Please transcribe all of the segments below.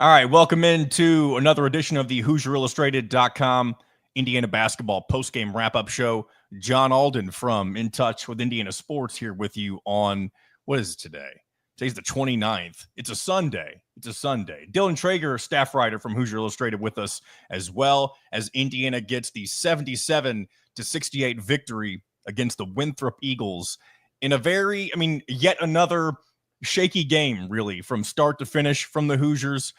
All right, welcome into another edition of the HoosierIllustrated.com Indiana basketball postgame wrap-up show. John Alden from In Touch with Indiana Sports here with you on, what is it today? Today's the 29th. It's a Sunday. Dylan Traeger, staff writer from Hoosier Illustrated, with us as well, as Indiana gets the 77-68 victory against the Winthrop Eagles in a yet another shaky game, really, from start to finish from the Hoosiers.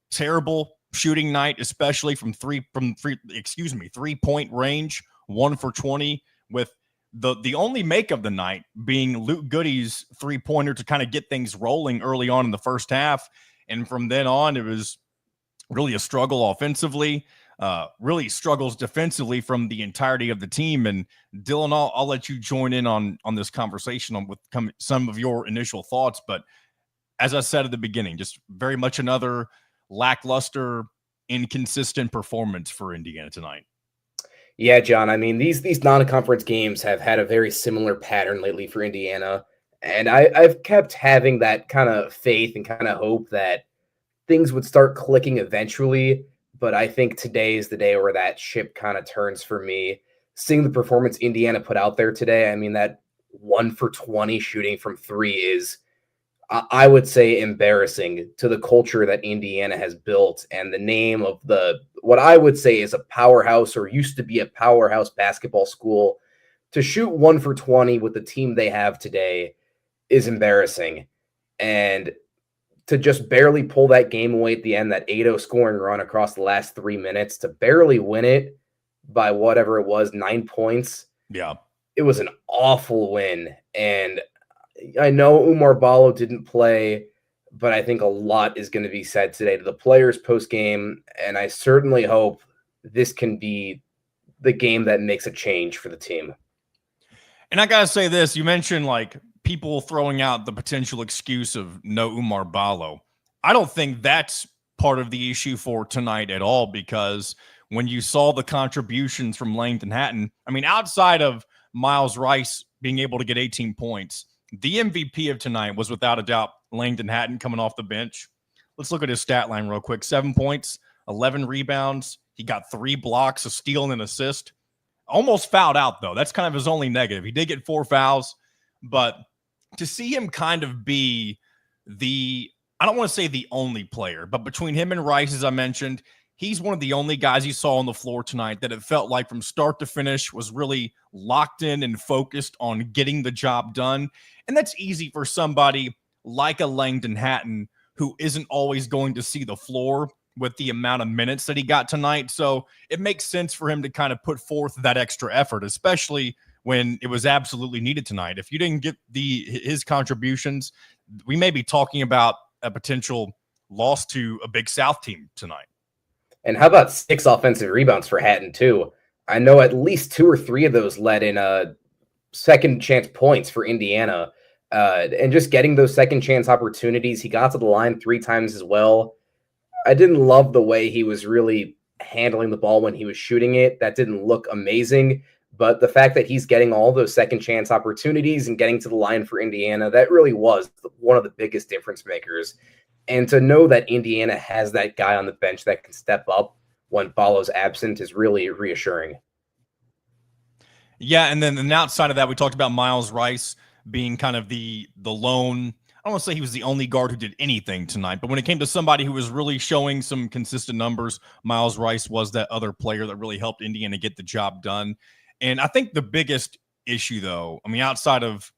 Terrible shooting night, especially from three-point range, 1 for 20, with the only make of the night being Luke Goody's three-pointer to kind of get things rolling early on in the first half. And from then on, it was really a struggle offensively, really struggles defensively from the entirety of the team. And Dylan, I'll let you join in on this conversation with some of your initial thoughts. But as I said at the beginning, just very much another lackluster, inconsistent performance for Indiana tonight. Yeah, John. I mean, these non-conference games have had a very similar pattern lately for Indiana. And I've kept having that kind of faith and kind of hope that things would start clicking eventually. But I think today is the day where that ship kind of turns for me. Seeing the performance Indiana put out there today, I mean, that 1 for 20 shooting from three is, I would say, embarrassing to the culture that Indiana has built and the name of what I would say is a powerhouse, or used to be a powerhouse basketball school. To shoot 1 for 20 with the team they have today is embarrassing. And to just barely pull that game away at the end, that 8-0 scoring run across the last 3 minutes, to barely win it by whatever it was, 9 points. Yeah. It was an awful win. And I know Umar Ballo didn't play, but I think a lot is going to be said today to the players post-game, and I certainly hope this can be the game that makes a change for the team. And I got to say this, you mentioned like people throwing out the potential excuse of no Umar Ballo. I don't think that's part of the issue for tonight at all, because when you saw the contributions from Langdon Hatton, I mean, outside of Miles Rice being able to get 18 points, the MVP of tonight was without a doubt Langdon Hatton coming off the bench. Let's look at his stat line real quick. 7 points, 11 rebounds. He got 3 blocks, a steal, and an assist. Almost fouled out, though. That's kind of his only negative. He did get 4 fouls, but to see him kind of be I don't want to say the only player, but between him and Rice, as I mentioned, he's one of the only guys you saw on the floor tonight that it felt like from start to finish was really locked in and focused on getting the job done. And that's easy for somebody like a Langdon Hatton, who isn't always going to see the floor with the amount of minutes that he got tonight. So it makes sense for him to kind of put forth that extra effort, especially when it was absolutely needed tonight. If you didn't get his contributions, we may be talking about a potential loss to a Big South team tonight. And how about 6 offensive rebounds for Hatton, too? I know at least 2 or 3 of those led in second chance points for Indiana. And just getting those second chance opportunities, he got to the line 3 times as well. I didn't love the way he was really handling the ball when he was shooting it. That didn't look amazing. But the fact that he's getting all those second chance opportunities and getting to the line for Indiana, that really was one of the biggest difference makers. And to know that Indiana has that guy on the bench that can step up when Ballo's absent is really reassuring. Yeah, and then outside of that, we talked about Miles Rice being kind of the lone. I don't want to say he was the only guard who did anything tonight, but when it came to somebody who was really showing some consistent numbers, Miles Rice was that other player that really helped Indiana get the job done. And I think the biggest issue, though, I mean, outside of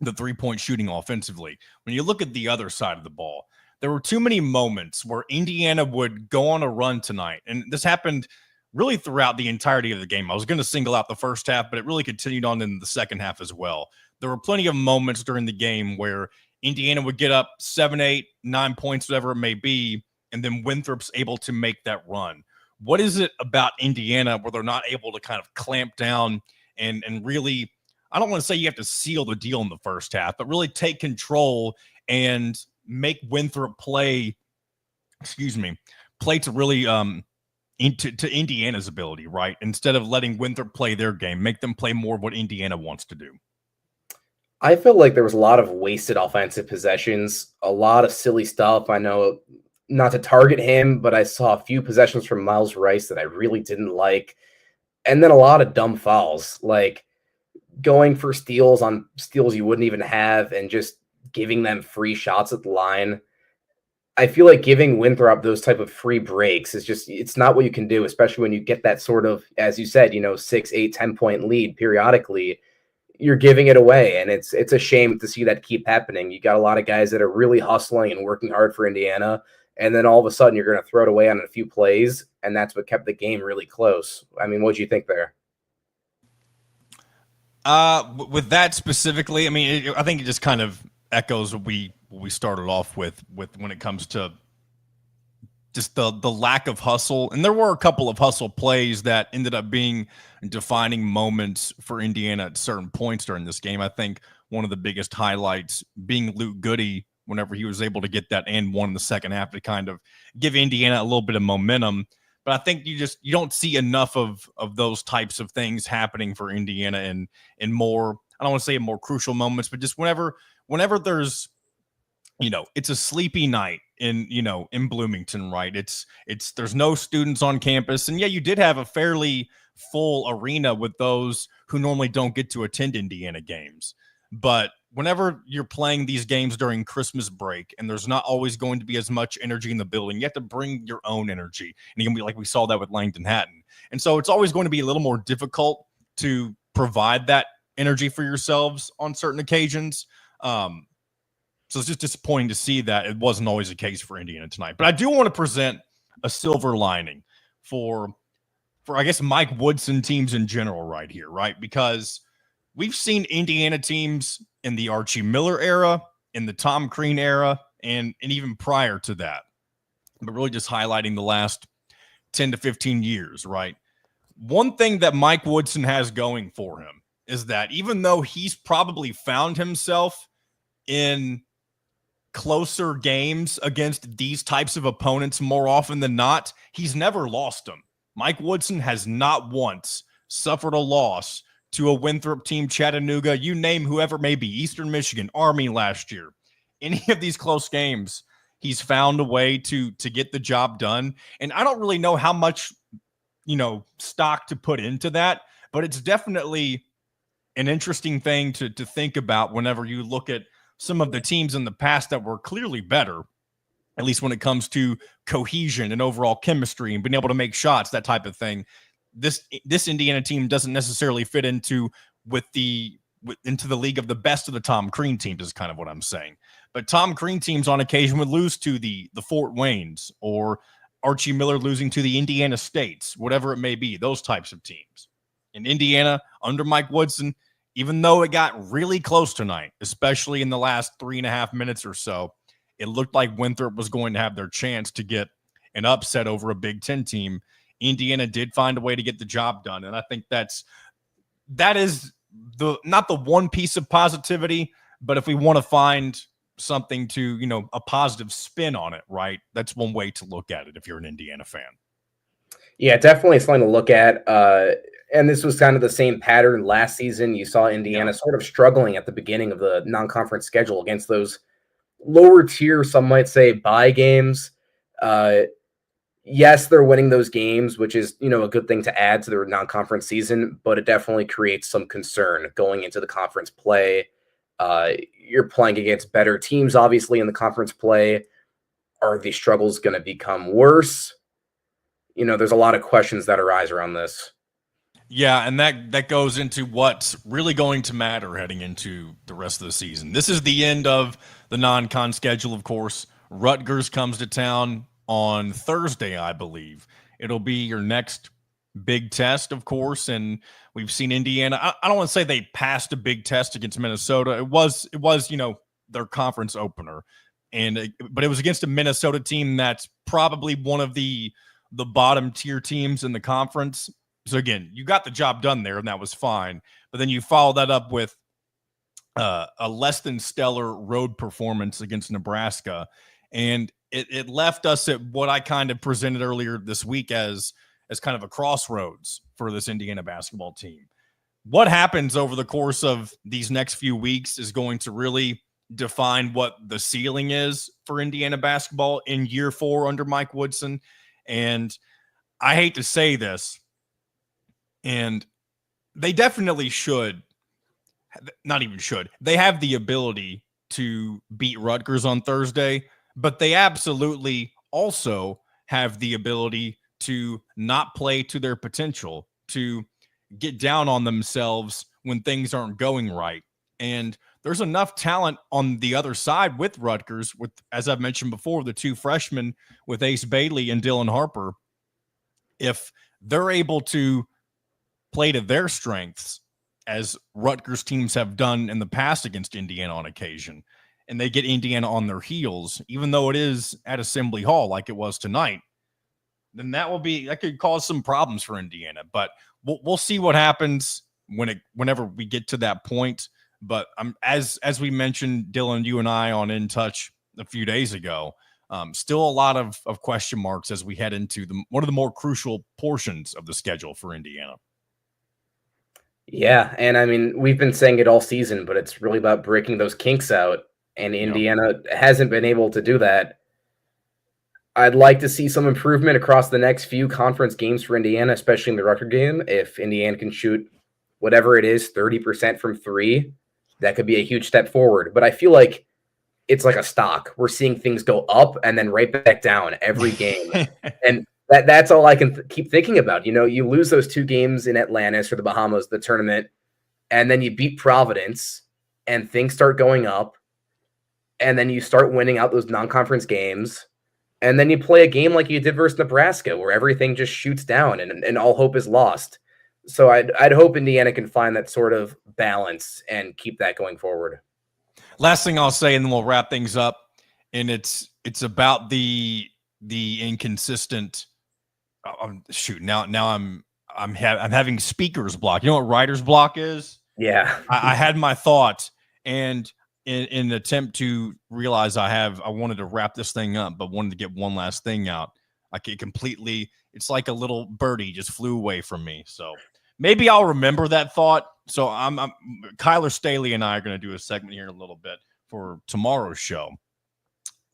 the three-point shooting offensively, when you look at the other side of the ball, there were too many moments where Indiana would go on a run tonight. And this happened really throughout the entirety of the game. I was going to single out the first half, but it really continued on in the second half as well. There were plenty of moments during the game where Indiana would get up 7, 8, 9 points, whatever it may be, and then Winthrop's able to make that run. What is it about Indiana where they're not able to kind of clamp down and really, I don't want to say you have to seal the deal in the first half, but really take control and make Winthrop play to really to Indiana's ability, right? Instead of letting Winthrop play their game, make them play more of what Indiana wants to do. I feel like there was a lot of wasted offensive possessions, a lot of silly stuff. I know not to target him, but I saw a few possessions from Miles Rice that I really didn't like. And then a lot of dumb fouls, like going for steals on steals you wouldn't even have and just giving them free shots at the line. I feel like giving Winthrop those type of free breaks is just, it's not what you can do, especially when you get that sort of, as you said, 6, 8, 10 point lead periodically. You're giving it away, and it's a shame to see that keep happening. You got a lot of guys that are really hustling and working hard for Indiana, and then all of a sudden you're going to throw it away on a few plays, and that's what kept the game really close. I mean, what do you think there? With that specifically, I mean, I think it just kind of echoes what we started off with when it comes to just the lack of hustle. And there were a couple of hustle plays that ended up being defining moments for Indiana at certain points during this game. I think one of the biggest highlights being Luke Goody, whenever he was able to get that and one in the second half to kind of give Indiana a little bit of momentum. But I think you don't see enough of those types of things happening for Indiana in more, I don't want to say in more crucial moments, but just whenever there's, it's a sleepy night in Bloomington, right? It's there's no students on campus. And yeah, you did have a fairly full arena with those who normally don't get to attend Indiana games. But whenever you're playing these games during Christmas break and there's not always going to be as much energy in the building, you have to bring your own energy. And you can be like we saw that with Langdon Hatton. And so it's always going to be a little more difficult to provide that energy for yourselves on certain occasions. So it's just disappointing to see that it wasn't always the case for Indiana tonight. But I do want to present a silver lining for I guess Mike Woodson teams in general right here, right? Because we've seen Indiana teams in the Archie Miller era, in the Tom Crean era, and even prior to that. But really just highlighting the last 10 to 15 years, right? One thing that Mike Woodson has going for him is that even though he's probably found himself in closer games against these types of opponents more often than not, he's never lost them. Mike Woodson has not once suffered a loss to a Winthrop team, Chattanooga, you name whoever it may be, Eastern Michigan, Army last year. Any of these close games, he's found a way to get the job done. And I don't really know how much, stock to put into that, but it's definitely an interesting thing to think about whenever you look at some of the teams in the past that were clearly better, at least when it comes to cohesion and overall chemistry and being able to make shots, that type of thing. This Indiana team doesn't necessarily fit into the league of the best of the Tom Crean teams is kind of what I'm saying. But Tom Crean teams on occasion would lose to the Fort Waynes or Archie Miller losing to the Indiana States, whatever it may be, those types of teams. In Indiana, under Mike Woodson, even though it got really close tonight, especially in the last 3.5 minutes or so, it looked like Winthrop was going to have their chance to get an upset over a Big Ten team. Indiana did find a way to get the job done. And I think that is not the one piece of positivity, but if we want to find something to, a positive spin on it, right? That's one way to look at it if you're an Indiana fan. Yeah, definitely something to look at. And this was kind of the same pattern last season. You saw Indiana sort of struggling at the beginning of the non-conference schedule against those lower tier, some might say, bye games. Yes, they're winning those games, which is, a good thing to add to their non-conference season, but it definitely creates some concern going into the conference play. You're playing against better teams, obviously, in the conference play. Are the struggles going to become worse? There's a lot of questions that arise around this. Yeah, and that goes into what's really going to matter heading into the rest of the season. This is the end of the non-con schedule, of course. Rutgers comes to town on Thursday, I believe. It'll be your next big test, of course, and we've seen Indiana. I don't want to say they passed a big test against Minnesota. It was their conference opener, but it was against a Minnesota team that's probably one of the bottom tier teams in the conference. So again, you got the job done there, and that was fine. But then you follow that up with a less than stellar road performance against Nebraska, and it left us at what I kind of presented earlier this week as kind of a crossroads for this Indiana basketball team. What happens over the course of these next few weeks is going to really define what the ceiling is for Indiana basketball in year 4 under Mike Woodson. And I hate to say this, and they definitely should, not even should, they have the ability to beat Rutgers on Thursday, but they absolutely also have the ability to not play to their potential, to get down on themselves when things aren't going right. And there's enough talent on the other side with Rutgers, with, as I've mentioned before, the 2 freshmen with Ace Bailey and Dylan Harper. If they're able to play to their strengths, as Rutgers teams have done in the past against Indiana on occasion, and they get Indiana on their heels, even though it is at Assembly Hall like it was tonight, then that could cause some problems for Indiana. But we'll see what happens whenever we get to that point. But as we mentioned, Dylan, you and I on In Touch a few days ago, still a lot of question marks as we head into one of the more crucial portions of the schedule for Indiana. Yeah, and I mean, we've been saying it all season, but it's really about breaking those kinks out, and Indiana hasn't been able to do that. I'd like to see some improvement across the next few conference games for Indiana, especially in the Rutgers game. If Indiana can shoot whatever it is, 30% from 3, that could be a huge step forward. But I feel like it's like a stock. We're seeing things go up and then right back down every game. And that's all I can keep thinking about. You know, you lose those 2 games in Atlantis or the Bahamas, the tournament, and then you beat Providence and things start going up. And then you start winning out those non-conference games. And then you play a game like you did versus Nebraska where everything just shoots down and all hope is lost. So I'd hope Indiana can find that sort of balance and keep that going forward. Last thing I'll say, and then we'll wrap things up. And it's about the inconsistent. Shoot, now I'm having speaker's block. You know what writer's block is? Yeah, I had my thought, and in an attempt to realize I wanted to wrap this thing up, but wanted to get one last thing out. It's like a little birdie just flew away from me. So maybe I'll remember that thought. So Kyler Staley and I are going to do a segment here in a little bit for tomorrow's show.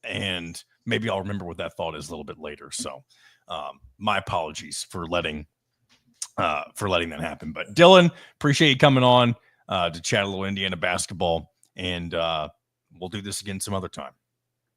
And maybe I'll remember what that thought is a little bit later. So my apologies for letting that happen. But Dylan, appreciate you coming on to chat a little Indiana basketball. And we'll do this again some other time.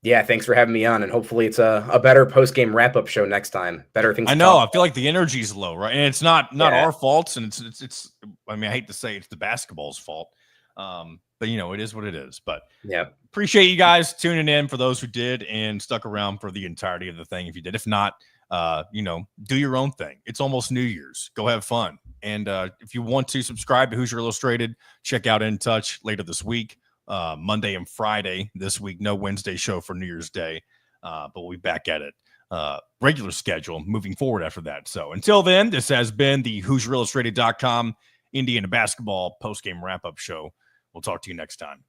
Yeah, thanks for having me on, and hopefully it's a better post-game wrap-up show next time. Better things. I know. I feel like the energy's low, right? And it's not our faults, and it's. I mean, I hate to say it's the basketball's fault, but you know, it is what it is. But yeah, appreciate you guys tuning in for those who did and stuck around for the entirety of the thing. If you did, if not, do your own thing. It's almost New Year's. Go have fun. And if you want to subscribe to Hoosier Illustrated, check out In Touch later this week. Monday and Friday this week. No Wednesday show for New Year's Day, but we'll be back at it. Regular schedule moving forward after that. So until then, this has been the HoosierIllustrated.com Indiana basketball postgame wrap-up show. We'll talk to you next time.